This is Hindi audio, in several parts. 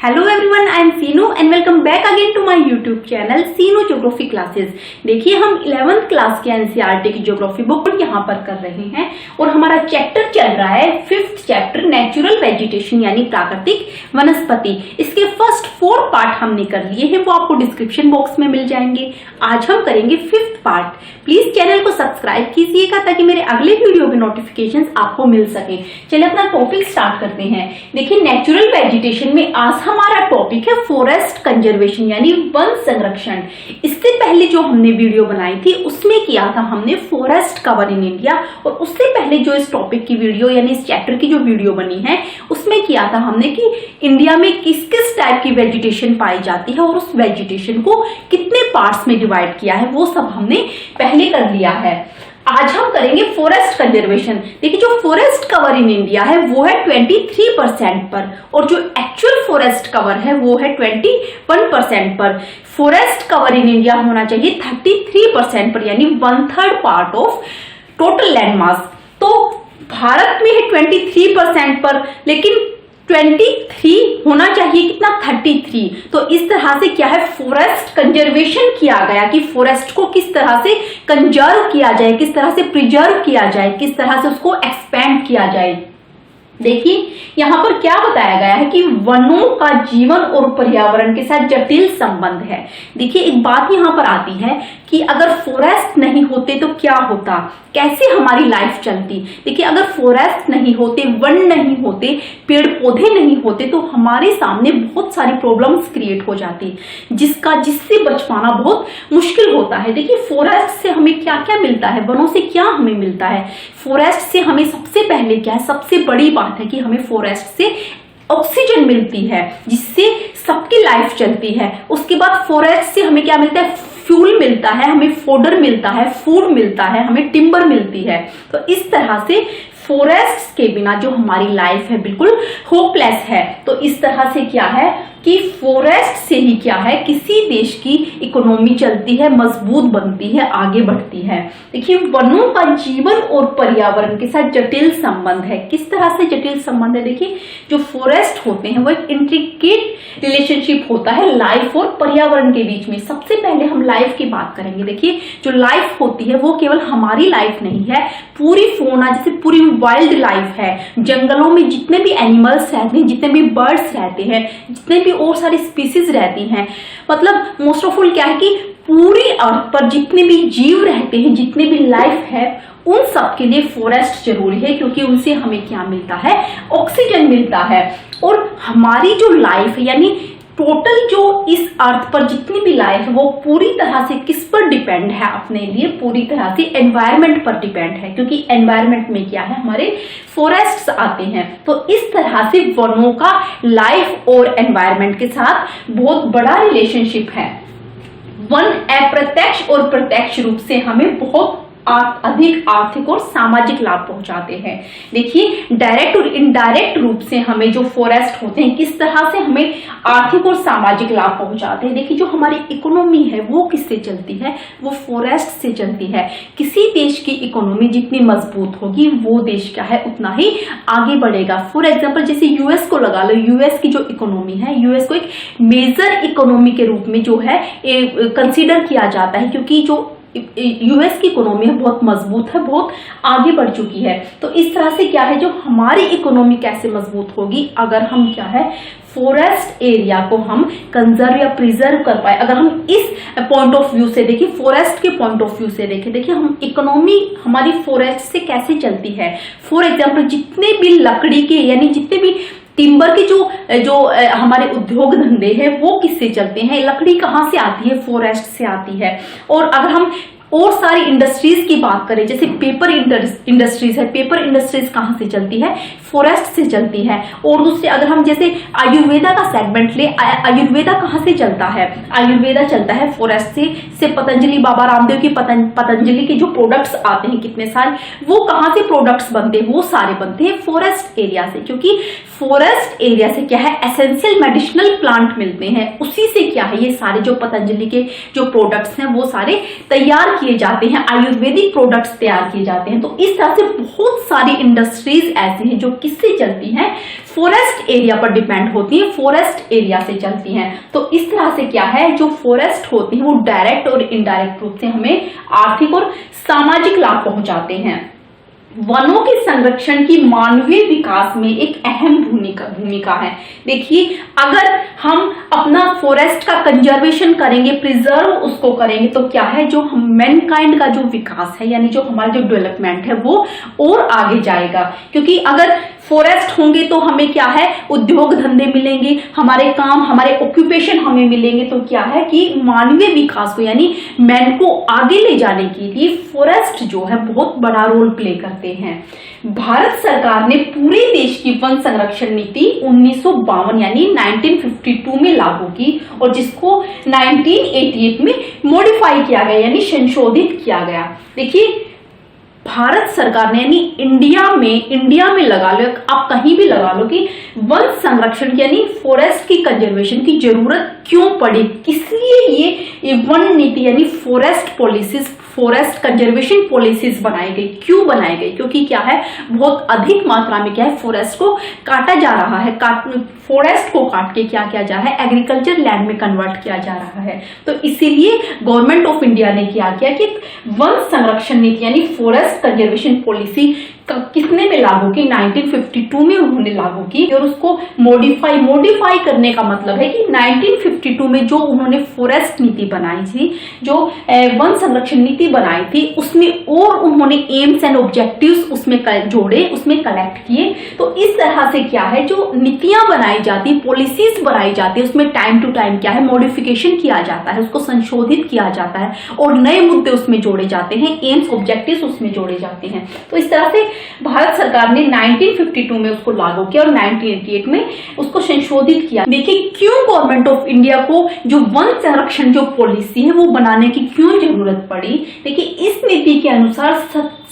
Hello everyone, I am Seenu and welcome back again to my YouTube channel Seenu geography classes. देखिए, हम 11th क्लास के एनसीईआरटी की ज्योग्राफी बुक यहाँ पर कर रहे हैं और हमारा चैप्टर चल रहा है 5th चैप्टर नेचुरल वेजिटेशन यानी प्राकृतिक वनस्पति। इसके फर्स्ट 4 पार्ट हमने कर लिए हैं, वो आपको डिस्क्रिप्शन बॉक्स में मिल जाएंगे। आज हम करेंगे 5th पार्ट। प्लीज चैनल को सब्सक्राइब कीजिएगा ताकि मेरे अगले वीडियो के नोटिफिकेशन आपको मिल सके। चलिए अपना टॉपिक स्टार्ट करते हैं। देखिए, नेचुरल वेजिटेशन में आज हमारा टॉपिक है फॉरेस्ट कंजर्वेशन यानी वन संरक्षण। इससे पहले जो हमने वीडियो बनाई थी उसमें किया था हमने फॉरेस्ट कवर इन इंडिया, और उससे पहले जो इस टॉपिक की वीडियो यानी इस चैप्टर की जो वीडियो बनी है उसमें किया था हमने कि इंडिया में किस किस टाइप की वेजिटेशन पाई जाती है और उस वेजिटेशन को कितने पार्ट्स में डिवाइड किया है, वो सब हमने पहले कर लिया है। आज हम करेंगे फॉरेस्ट कंजर्वेशन। देखिए, जो फॉरेस्ट कवर इन इंडिया है वो है 23% पर, और जो एक्चुअल फॉरेस्ट कवर है वो है 21% पर। फॉरेस्ट कवर इन इंडिया होना चाहिए 33% पर, यानी 1/3 part of total land mass. तो भारत में है 23% पर, लेकिन 23 होना चाहिए कितना, 33। तो इस तरह से क्या है, फॉरेस्ट कंजर्वेशन किया गया कि फॉरेस्ट को किस तरह से कंजर्व किया जाए, किस तरह से प्रिजर्व किया जाए, किस तरह से उसको एक्सपेंड किया जाए। देखिए, यहाँ पर क्या बताया गया है कि वनों का जीवन और पर्यावरण के साथ जटिल संबंध है। देखिए, एक बात यहाँ पर आती है कि अगर फॉरेस्ट नहीं होते तो क्या होता, कैसे हमारी लाइफ चलती। देखिए, अगर फॉरेस्ट नहीं होते, वन नहीं होते, पेड़ पौधे नहीं होते तो हमारे सामने बहुत सारी प्रॉब्लम्स क्रिएट हो जाती, जिससे बच पाना बहुत मुश्किल होता है। देखिए, फॉरेस्ट से हमें क्या क्या मिलता है, वनों से क्या हमें मिलता है। फॉरेस्ट से हमें सबसे पहले क्या है, सबसे बड़ी बात है कि हमें फॉरेस्ट से ऑक्सीजन मिलती है, जिससे सबकी लाइफ चलती है। उसके बाद फॉरेस्ट से हमें क्या मिलता है, फ्यूल मिलता है, हमें फोडर मिलता है, फूड मिलता है, हमें टिम्बर मिलती है। तो इस तरह से फॉरेस्ट के बिना जो हमारी लाइफ है बिल्कुल होपलेस है। तो इस तरह से क्या है कि फॉरेस्ट से ही क्या है, किसी देश की इकोनॉमी चलती है, मजबूत बनती है, आगे बढ़ती है। देखिए, वनों का जीवन और पर्यावरण के साथ जटिल संबंध है। किस तरह से जटिल संबंध है, देखिए, जो फॉरेस्ट होते हैं वो एक इंट्रिकेट रिलेशनशिप होता है लाइफ और पर्यावरण के बीच में। सबसे पहले हम लाइफ की बात करेंगे। देखिए, जो लाइफ होती है वो केवल हमारी लाइफ नहीं है, पूरी फौना, जैसे पूरी वाइल्ड लाइफ है, जंगलों में जितने भी एनिमल्स रहते हैं, जितने भी बर्ड्स रहते हैं, जितने भी और सारी स्पीसीज रहती हैं, मतलब मोस्ट ऑफ ऑल क्या है कि पूरी अर्थ पर जितने भी जीव रहते हैं, जितने भी लाइफ है, उन सब के लिए फॉरेस्ट जरूरी है, क्योंकि उनसे हमें क्या मिलता है, ऑक्सीजन मिलता है। और हमारी जो लाइफ है यानी टोटल जो इस अर्थ पर जितनी भी लाइफ है वो पूरी तरह से किस पर डिपेंड है, अपने लिए पूरी तरह से एनवायरनमेंट पर डिपेंड है, क्योंकि एनवायरनमेंट में क्या है, हमारे फॉरेस्ट्स आते हैं। तो इस तरह से वनों का लाइफ और एनवायरनमेंट के साथ बहुत बड़ा रिलेशनशिप है। वन अप्रत्यक्ष और प्रत्यक्ष रूप से हमें बहुत अधिक आर्थिक और सामाजिक लाभ पहुंचाते हैं। देखिए, डायरेक्ट और इनडायरेक्ट रूप से हमें जो फॉरेस्ट होते हैं किस तरह से हमें आर्थिक और सामाजिक लाभ पहुंचाते हैं। देखिए, जो हमारी इकोनॉमी है वो किससे चलती है, वो फॉरेस्ट से चलती है। किसी देश की इकोनॉमी जितनी मजबूत होगी वो देश क्या है उतना ही आगे बढ़ेगा। फॉर एग्जाम्पल, जैसे यूएस को लगा लो। यूएस की जो इकोनॉमी है, यूएस को एक मेजर इकोनॉमी के रूप में जो है कंसिडर किया जाता है, क्योंकि जो यूएस की इकोनॉमी है बहुत मजबूत है, बहुत आगे बढ़ चुकी है। तो इस तरह से क्या है, जो हमारी इकोनॉमी कैसे मजबूत होगी, अगर हम क्या है फॉरेस्ट एरिया को हम कंजर्व या प्रिजर्व कर पाए। अगर हम इस पॉइंट ऑफ व्यू से देखिए, फॉरेस्ट के पॉइंट ऑफ व्यू से देखिए हम इकोनॉमी हमारी फॉरेस्ट से कैसे चलती है। फॉर एग्जाम्पल, जितने भी लकड़ी के यानी जितने भी टिम्बर के जो हमारे उद्योग धंधे हैं वो किससे चलते हैं, लकड़ी कहाँ से आती है, फॉरेस्ट से आती है। और अगर हम और सारी इंडस्ट्रीज की बात करें, जैसे पेपर इंडस्ट्रीज है, पेपर इंडस्ट्रीज कहाँ से चलती है, फॉरेस्ट से चलती है। और दूसरे अगर हम जैसे आयुर्वेदा का सेगमेंट ले, आयुर्वेदा कहाँ से चलता है, आयुर्वेदा चलता है फॉरेस्ट से पतंजलि, बाबा रामदेव की पतंजलि के जो प्रोडक्ट्स आते हैं कितने सारे, वो कहाँ से प्रोडक्ट्स बनते हैं, वो सारे बनते हैं फॉरेस्ट एरिया से। क्योंकि फॉरेस्ट एरिया से क्या है, एसेंशियल मेडिसिनल प्लांट मिलते हैं, उसी से क्या है ये सारे जो पतंजलि के जो प्रोडक्ट्स हैं वो सारे तैयार किए जाते हैं, आयुर्वेदिक प्रोडक्ट्स तैयार किए जाते हैं। तो इस तरह से बहुत सारी इंडस्ट्रीज ऐसी हैं जो किससे चलती हैं, फॉरेस्ट एरिया पर डिपेंड होती हैं, फॉरेस्ट एरिया से चलती हैं। तो इस तरह से क्या है, जो फॉरेस्ट होती हैं वो डायरेक्ट और इनडायरेक्ट रूप से हमें आर्थिक और सामाजिक लाभ पहुंचाते हैं। वनों के संरक्षण की मानवीय विकास में एक अहम भूमिका है। देखिए, अगर हम अपना फॉरेस्ट का कंजर्वेशन करेंगे, प्रिजर्व उसको करेंगे, तो क्या है, जो मैनकाइंड का जो विकास है, यानी जो हमारा जो डेवलपमेंट है वो और आगे जाएगा। क्योंकि अगर फॉरेस्ट होंगे तो हमें क्या है, उद्योग धंधे मिलेंगे, हमारे काम, हमारे ऑक्यूपेशन हमें मिलेंगे। तो क्या है कि मानवीय विकास को यानी मैन को आगे ले जाने के लिए फॉरेस्ट जो है बहुत बड़ा रोल प्ले करते हैं। भारत सरकार ने पूरे देश की वन संरक्षण नीति 1952 यानी 1952 में लागू की और जिसको 1988 में मॉडिफाई किया गया यानी संशोधित किया गया। देखिए, भारत सरकार ने यानी इंडिया में लगा लो, आप कहीं भी लगा लो कि वन संरक्षण यानी फॉरेस्ट की कंजर्वेशन की जरूरत क्यों पड़ी, किस लिए ये वन नीति यानी forest policies, forest conservation policies बनाई गई, क्यों बनाई गई? क्योंकि क्या है, बहुत अधिक मात्रा में क्या है, फॉरेस्ट को काटा जा रहा है, फॉरेस्ट को काट के क्या किया जा रहा है, एग्रीकल्चर लैंड में कन्वर्ट किया जा रहा है। तो इसीलिए गवर्नमेंट ऑफ इंडिया ने क्या किया कि वन संरक्षण नीति यानी फॉरेस्ट कंजर्वेशन पॉलिसी किसने में लागू की, 1952 में उन्होंने लागू की। और उसको मॉडिफाई करने का मतलब है कि 1952 में जो उन्होंने फॉरेस्ट नीति बनाई थी, जो वन संरक्षण नीति बनाई थी, उसमें और उन्होंने एम्स एंड ऑब्जेक्टिव्स उसमें जोड़े, उसमें कलेक्ट किए। तो इस तरह से क्या है, जो नीतियां बनाई जाती, पॉलिसीज बनाई जाती है, उसमें टाइम टू टाइम क्या है, मॉडिफिकेशन किया जाता है, उसको संशोधित किया जाता है और नए मुद्दे उसमें जोड़े जाते हैं, एम्स ऑब्जेक्टिव्स उसमें जोड़े जाते हैं। तो इस तरह से भारत सरकार ने 1952 में उसको लागू किया और 1988 में उसको संशोधित किया। देखिए, क्यों गवर्नमेंट ऑफ इंडिया को जो वन संरक्षण जो पॉलिसी है वो बनाने की क्यों जरूरत पड़ी? देखिए, इस नीति के अनुसार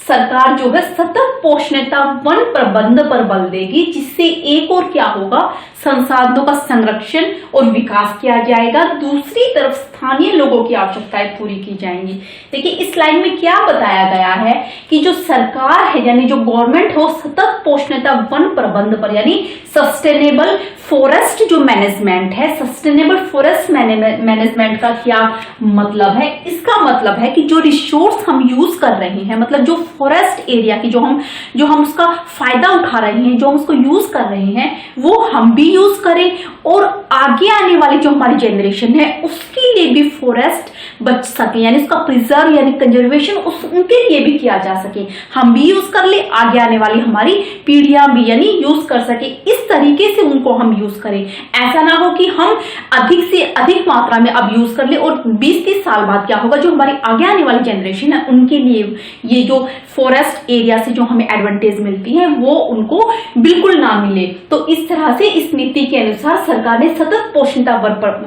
सरकार जो है सतत पोषणीयता वन प्रबंध पर बल देगी, जिससे एक और क्या होगा, संसाधनों का संरक्षण और विकास किया जाएगा, दूसरी तरफ स्थानीय लोगों की आवश्यकताएं पूरी की जाएंगी। देखिए, इस लाइन में क्या बताया गया है कि जो सरकार है यानी जो गवर्नमेंट हो, सतत पोषणीयता वन प्रबंध पर यानी सस्टेनेबल फॉरेस्ट जो मैनेजमेंट है, सस्टेनेबल फॉरेस्ट मैनेजमेंट का क्या मतलब है? इसका मतलब है कि जो रिसोर्स हम यूज कर रहे हैं, मतलब जो फॉरेस्ट एरिया की जो हम उसका फायदा उठा रहे हैं, जो हम उसको यूज कर रहे हैं, वो हम भी यूज करें और आगे आने वाली जो हमारी जनरेशन है उसके लिए भी फॉरेस्ट बच सके, यानी उसका प्रिजर्व यानी कंजर्वेशन उनके लिए भी किया जा सके, हम भी यूज कर ले, आगे आने वाली हमारी पीढ़ियां भी यानी यूज कर सके। इस तरीके से उनको हम यूज करें। ऐसा ना हो कि हम अधिक से अधिक मात्रा में अब यूज कर ले और 20-30 साल बाद क्या होगा, जो हमारी आगे आने वाली जनरेशन है उनके लिए ये जो फॉरेस्ट एरिया से जो हमें एडवांटेज मिलती है वो उनको बिल्कुल ना मिले। तो इस तरह से इस नीति के अनुसार सरकार ने सतत पोषणीयता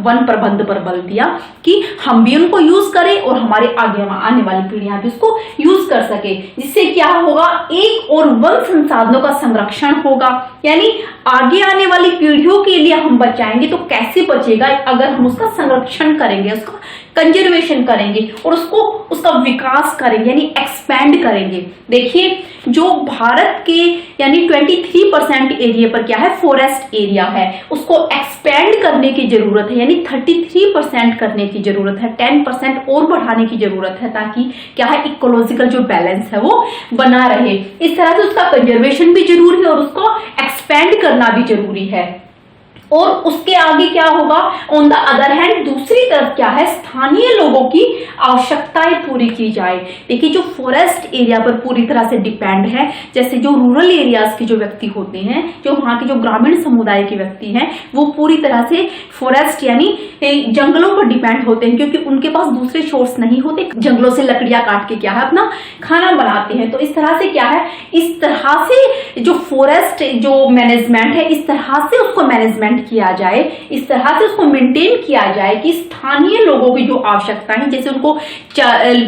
वन प्रबंध पर बल दिया कि हम भी उनको यूज करें और हमारे आगे आने वाली पीढ़ियां भी उसको यूज कर सके, जिससे क्या होगा, एक और वन संसाधनों का संरक्षण होगा, यानी आगे आने वाली पीढ़ियों के लिए हम बचाएंगे। तो कैसे बचेगा? अगर हम उसका संरक्षण करेंगे, उसका कंजर्वेशन करेंगे और उसका विकास करेंगे यानी एक्सपैंड करेंगे। देखिए, जो भारत के यानी 23% एरिया पर क्या है, फॉरेस्ट एरिया है, उसको एक्सपैंड करने की जरूरत है, यानी 33% करने की जरूरत है, 10% और बढ़ाने की जरूरत है, ताकि क्या है, इकोलॉजिकल जो बैलेंस है वो बना रहे। इस तरह से उसका कंजर्वेशन भी जरूरी है और उसको एक्सपैंड करना भी जरूरी है। और उसके आगे क्या होगा, ऑन द अदर हैंड दूसरी तरफ क्या है, स्थानीय लोगों की आवश्यकताएं पूरी की जाए। देखिए, जो फॉरेस्ट एरिया पर पूरी तरह से डिपेंड है, जैसे जो रूरल एरियाज के जो व्यक्ति होते हैं, जो वहां के जो ग्रामीण समुदाय के व्यक्ति हैं, वो पूरी तरह से फॉरेस्ट यानी जंगलों पर डिपेंड होते हैं, क्योंकि उनके पास दूसरे सोर्स नहीं होते, जंगलों से लकड़ियां काट के क्या है अपना खाना बनाते हैं। तो इस तरह से क्या है, इस तरह से जो फॉरेस्ट जो मैनेजमेंट है, इस तरह से उसको मैनेजमेंट किया जाए, इस तरह से उसको मेंटेन किया जाए कि स्थानीय लोगों की जो आवश्यकता है, जैसे उनको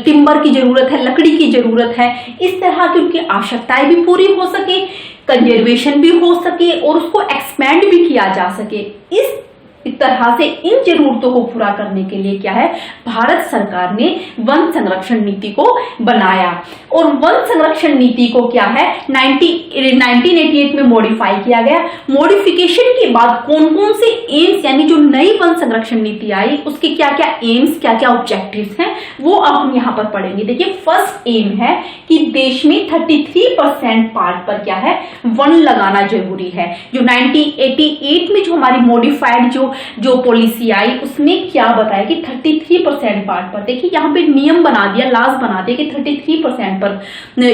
टिम्बर की जरूरत है, लकड़ी की जरूरत है, इस तरह की उनकी आवश्यकताएं भी पूरी हो सके, कंजर्वेशन भी हो सके और उसको एक्सपैंड भी किया जा सके। इस तरह से इन जरूरतों को पूरा करने के लिए क्या है, भारत सरकार ने वन संरक्षण नीति को बनाया। और वन संरक्षण नीति को क्या है 1988 में मॉडिफाई किया गया। मॉडिफिकेशन के बाद कौन कौन से एम्स, यानी जो नई वन संरक्षण नीति आई उसके क्या क्या एम्स, क्या क्या ऑब्जेक्टिव्स हैं, वो अब हम यहाँ पर पढ़ेंगे। देखिए, फर्स्ट एम है कि देश में 33% पार्ट पर क्या है, वन लगाना जरूरी है। जो 1988 में जो हमारी मॉडिफाइड जो पॉलिसी आई उसमें क्या बताया कि 33% पार्ट पर, देखिए यहाँ पे नियम बना दिया, लाज बना दिया कि 33% पर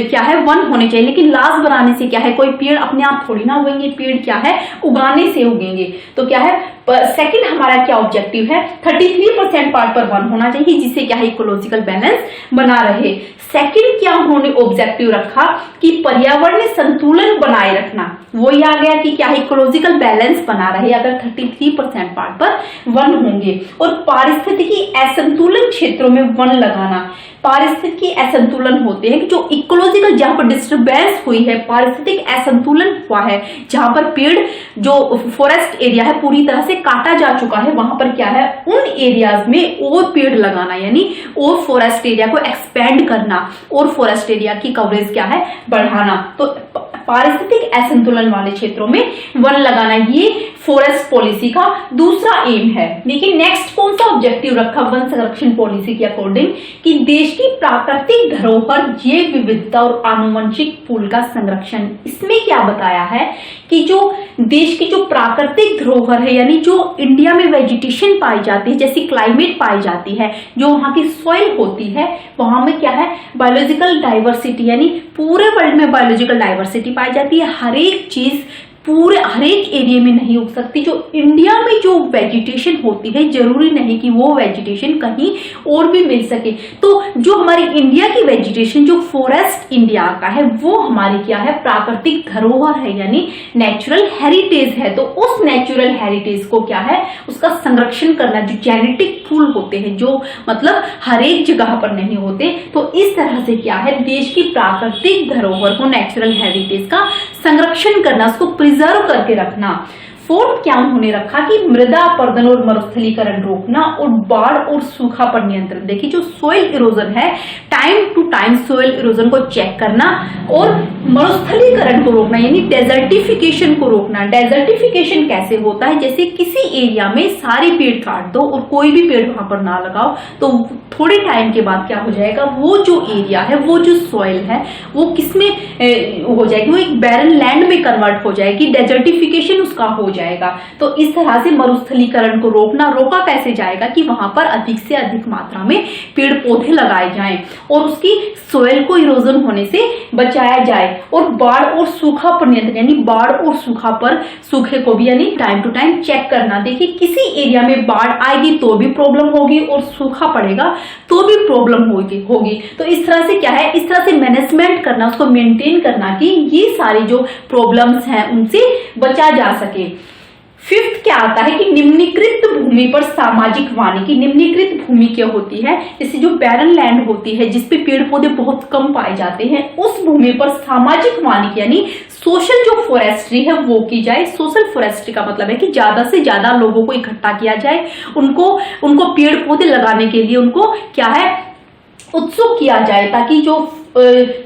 क्या है वन होने चाहिए। लेकिन लाज बनाने से क्या है, कोई पेड़ अपने आप थोड़ी ना उगेंगे, पेड़ क्या है उगाने से उगेंगे। तो क्या है सेकंड हमारा क्या ऑब्जेक्टिव है, 33% पार्ट पर वन होना चाहिए, जिससे क्या है इकोलॉजिकल बैलेंस बना रहे। सेकंड क्या उन्होंने ऑब्जेक्टिव रखा कि पर्यावरणीय संतुलन बनाए रखना, वही आ गया कि क्या है इकोलॉजिकल बैलेंस बना रहे अगर 33% पार्ट पर वन होंगे। और पारिस्थितिकी असंतुलन क्षेत्रों में वन लगाना, पारिस्थितिकी असंतुलन होते हैं कि जो इकोलॉजिकल जहां पर डिस्टर्बेंस हुई है, पारिस्थितिक असंतुलन हुआ है, जहां पर पेड़ जो फॉरेस्ट एरिया है पूरी तरह से काटा जा चुका है, वहां पर क्या है उन एरियाज में और पेड़ लगाना, यानी और फॉरेस्ट एरिया को एक्सपेंड करना और फॉरेस्ट एरिया की कवरेज क्या है बढ़ाना। तो पारिस्थितिक असंतुलन वाले क्षेत्रों में वन लगाना, ये फॉरेस्ट पॉलिसी का दूसरा एम है। देखिए नेक्स्ट कौन सा ऑब्जेक्टिव रखा वन संरक्षण पॉलिसी के अकॉर्डिंग कि देश की प्राकृतिक धरोहर, जैव विविधता और आनुवंशिक पूल का संरक्षण। इसमें क्या बताया है कि जो देश की जो प्राकृतिक धरोहर है, यानी जो इंडिया में वेजिटेशन पाई जाती है, जैसी क्लाइमेट पाई जाती है, जो वहां की सॉइल होती है, वहां में क्या है बायोलॉजिकल डाइवर्सिटी, यानी पूरे वर्ल्ड में बायोलॉजिकल डाइवर्सिटी पाई जाती है। हर एक चीज पूरे हर एक एरिया में नहीं उग सकती। जो इंडिया में जो वेजिटेशन होती है जरूरी नहीं कि वो वेजिटेशन कहीं और भी मिल सके। तो जो हमारी इंडिया की वेजिटेशन, जो फॉरेस्ट इंडिया का है, वो हमारी क्या है प्राकृतिक धरोहर है, यानी नेचुरल हेरिटेज है। तो उस नेचुरल हेरिटेज को क्या है उसका संरक्षण करना, जो जेनेटिक पूल होते हैं जो मतलब हर एक जगह पर नहीं होते, तो इस तरह से क्या है देश की प्राकृतिक धरोहर को, नेचुरल हेरिटेज का संरक्षण करना, उसको प्रिजर्व करके रखना। फोर्थ क्या उन्होंने रखा कि मृदा अपरदन और मरुस्थलीकरण रोकना और बाढ़ और सूखा पर नियंत्रण। देखिए जो सोइल इरोजन है, time to time soil erosion को चेक करना और मरुस्थलीकरण को रोकना, यानी डेजर्टिफिकेशन को रोकना। डेजर्टिफिकेशन कैसे होता है, जैसे किसी एरिया में सारे पेड़ काट दो और कोई भी पेड़ वहां पर ना लगाओ, तो थोड़े टाइम के बाद क्या हो जाएगा, वो जो एरिया है, वो जो सॉइल है, वो किसमें हो जाएगी, वो एक बैरन लैंड में कन्वर्ट हो जाएगी, डेजर्टिफिकेशन उसका हो जाएगा। तो इस तरह से मरुस्थलीकरण को रोका कैसे जाएगा कि वहां पर अधिक से अधिक मात्रा में पेड़ पौधे लगाए जाएं और उसकी सोइल को इरोजन होने से बचाया जाए। और बाढ़ और सूखा पर नियंत्रण, यानी बाढ़ और सूखे को भी यानी टाइम टू टाइम चेक करना। देखिए किसी एरिया में बाढ़ आएगी तो भी प्रॉब्लम होगी और सूखा पड़ेगा तो भी प्रॉब्लम होगी। तो इस तरह से क्या है, इस तरह से मैनेजमेंट करना, उसको मेंटेन करना कि ये सारी जो प्रॉब्लम्स हैं उनसे बचा जा सके। फिफ्थ क्या आता है कि निम्नीकृत भूमि पर सामाजिक वानिकी। निम्नीकृत भूमि क्या होती है, जैसे जो बैरन लैंड होती है जिसपे पेड़ पौधे बहुत कम पाए जाते हैं, उस भूमि पर सामाजिक वानिकी यानी सोशल जो फॉरेस्ट्री है वो की जाए। सोशल फॉरेस्ट्री का मतलब है कि ज्यादा से ज्यादा लोगों को इकट्ठा किया जाए, उनको पेड़ पौधे लगाने के लिए उनको क्या है उत्सुक किया जाए, ताकि जो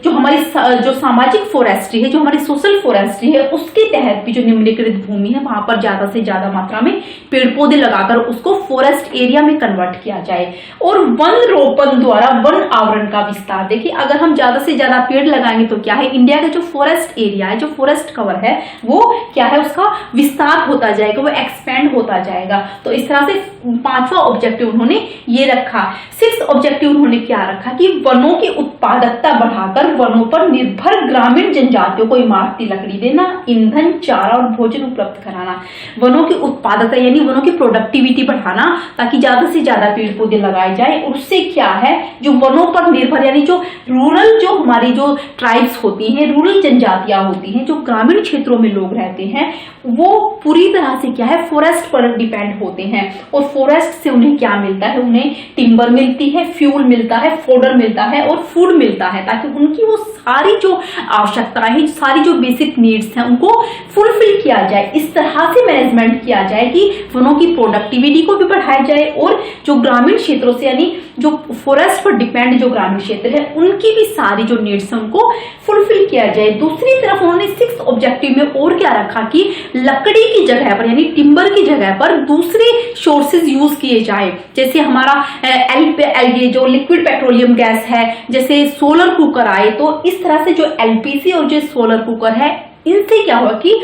हमारी जो सामाजिक फॉरेस्ट्री है, जो हमारी सोशल फॉरेस्ट्री है, उसके तहत भी जो निम्नीकृत भूमि है वहां पर ज्यादा से ज्यादा मात्रा में पेड़ पौधे लगाकर उसको फॉरेस्ट एरिया में कन्वर्ट किया जाए। और वन रोपण द्वारा वन आवरण का विस्तार। देखिए अगर हम ज्यादा से ज्यादा पेड़ लगाएंगे तो क्या है, इंडिया का जो फॉरेस्ट एरिया है, जो फॉरेस्ट कवर है, वो क्या है उसका विस्तार होता जाएगा, वो एक्सपेंड होता जाएगा। तो इस तरह से पांचवा ऑब्जेक्टिव उन्होंने ये रखा। सिक्स्थ ऑब्जेक्टिव उन्होंने क्या रखा कि वनों की उत्पादकता बढ़ाकर वनों पर निर्भर ग्रामीण जनजातियों को इमारती लकड़ी देना, ईंधन, चारा और भोजन उपलब्ध कराना। वनों की उत्पादकता यानी वनों की प्रोडक्टिविटी बढ़ाना, ताकि ज्यादा से ज्यादा पेड़ पौधे लगाए जाए। और उससे क्या है, जो वनों पर निर्भर यानी जो रूरल, जो हमारी जो ट्राइब्स होती हैं, रूरल जनजातियां होती हैं, जो ग्रामीण क्षेत्रों में लोग रहते हैं, वो पूरी तरह से क्या है फॉरेस्ट पर डिपेंड होते हैं। और फॉरेस्ट से उन्हें क्या मिलता है, उन्हें टिम्बर मिलती है, फ्यूल मिलता है, फोडर मिलता है और फूड मिलता है। ताकि उनकी वो सारी जो आवश्यकताएं हैं, सारी जो बेसिक नीड्स हैं उनको फुलफिल किया जाए। इस तरह से मैनेजमेंट किया जाए कि वनों की प्रोडक्टिविटी को भी बढ़ाया जाए और जो ग्रामीण क्षेत्रों से यानी जो फॉरेस्ट पर डिपेंड जो ग्रामीण क्षेत्र है उनकी भी सारी जो नीड्स है उनको फुलफिल किया जाए। दूसरी तरफ उन्होंने 6th ऑब्जेक्टिव में और क्या रखा कि लकड़ी की जगह पर यानी टिम्बर की जगह पर दूसरे सोर्सेज यूज किए जाए, जैसे हमारा एलपीजी जो लिक्विड पेट्रोलियम गैस है, जैसे सोलर कुकर आए। तो इस तरह से जो एलपीजी और जो सोलर कुकर है इनसे क्या हुआ कि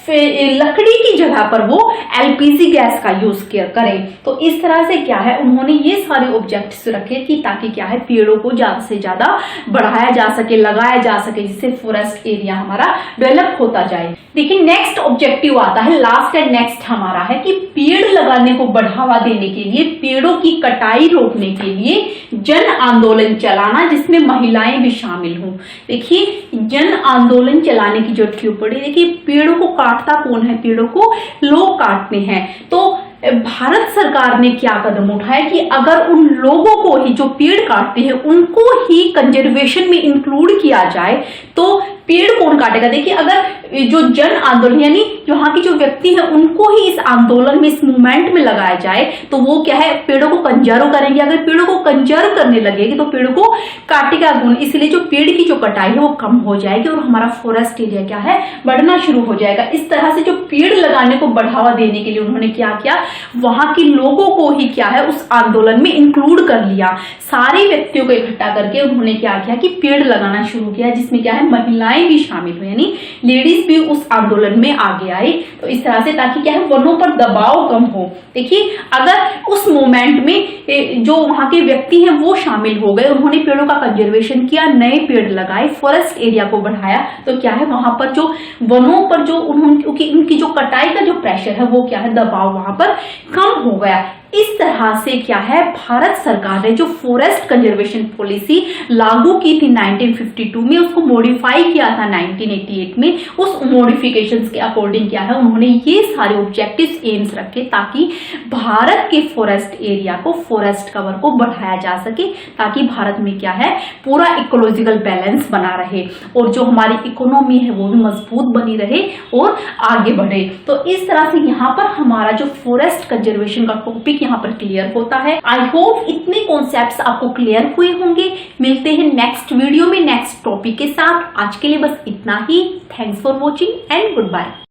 लकड़ी की जगह पर वो एलपीजी गैस का यूज करें। तो इस तरह से क्या है उन्होंने ये सारे ऑब्जेक्ट्स रखे कि ताकि क्या है पेड़ों को ज्यादा से ज्यादा बढ़ाया जा सके, लगाया जा सके, जिससे फॉरेस्ट एरिया हमारा डेवलप होता जाए। देखिए नेक्स्ट ऑब्जेक्टिव आता है, लास्ट एंड नेक्स्ट हमारा है कि पेड़ लगाने को बढ़ावा देने के लिए, पेड़ों की कटाई रोकने के लिए जन आंदोलन चलाना जिसमें महिलाएं भी शामिल हों। देखिए जन आंदोलन चलाने की जरूरत पड़ी। देखिए पेड़ों को काटता कौन है? पेड़ों को लोग काटते हैं। तो भारत सरकार ने क्या कदम उठाया कि अगर उन लोगों को ही जो पेड़ काटते हैं उनको ही कंजर्वेशन में इंक्लूड किया जाए तो पेड़ कौन काटेगा? देखिए अगर जो जन आंदोलन यानी वहां के जो व्यक्ति हैं उनको ही इस आंदोलन में, इस मूवमेंट में लगाया जाए तो वो क्या है पेड़ों को कंजर्व करेंगे। अगर पेड़ों को कंजर्व करने लगेगी तो पेड़ों को काटेगा कौन? इसलिए जो पेड़ की जो कटाई है वो कम हो जाएगी और हमारा फॉरेस्ट एरिया क्या है बढ़ना शुरू हो जाएगा। इस तरह से जो पेड़ लगाने को बढ़ावा देने के लिए उन्होंने क्या किया, वहां के लोगों को ही क्या है उस आंदोलन में इंक्लूड कर लिया। सारे व्यक्तियों को इकट्ठा करके उन्होंने क्या किया कि पेड़ लगाना शुरू किया, जिसमें क्या है महिलाएं भी शामिल हुई यानी लेडीज भी उस आंदोलन में आगे आई। तो इस तरह से ताकि क्या है वनों पर दबाव कम हो। देखिए अगर उस मोमेंट में जो वहां के व्यक्ति हैं वो शामिल हो गए, उन्होंने पेड़ों का कंजर्वेशन किया, नए पेड़ लगाए, फॉरेस्ट एरिया को बढ़ाया, तो क्या है वहां पर जो वनों पर जो उनकी जो कटाई का जो प्रेशर है वो क्या है दबाव वहां पर कम हो गया। इस तरह से क्या है भारत सरकार ने जो फॉरेस्ट कंजर्वेशन पॉलिसी लागू की थी 1952 में, उसको मॉडिफाई किया था 1988 में। उस मॉडिफिकेशंस के अकॉर्डिंग क्या है उन्होंने ये सारे ऑब्जेक्टिव्स एम्स रखे ताकि भारत के फॉरेस्ट एरिया को, फॉरेस्ट कवर को बढ़ाया जा सके, ताकि भारत में क्या है पूरा इकोलॉजिकल बैलेंस बना रहे और जो हमारी इकोनॉमी है वो भी मजबूत बनी रहे और आगे बढ़े। तो इस तरह से यहाँ पर हमारा जो फॉरेस्ट कंजर्वेशन का टॉपिक यहाँ पर क्लियर होता है। आई होप इतने कॉन्सेप्ट्स आपको क्लियर हुए होंगे। मिलते हैं नेक्स्ट वीडियो में नेक्स्ट टॉपिक के साथ। आज के लिए बस इतना ही। Thanks for watching and good bye.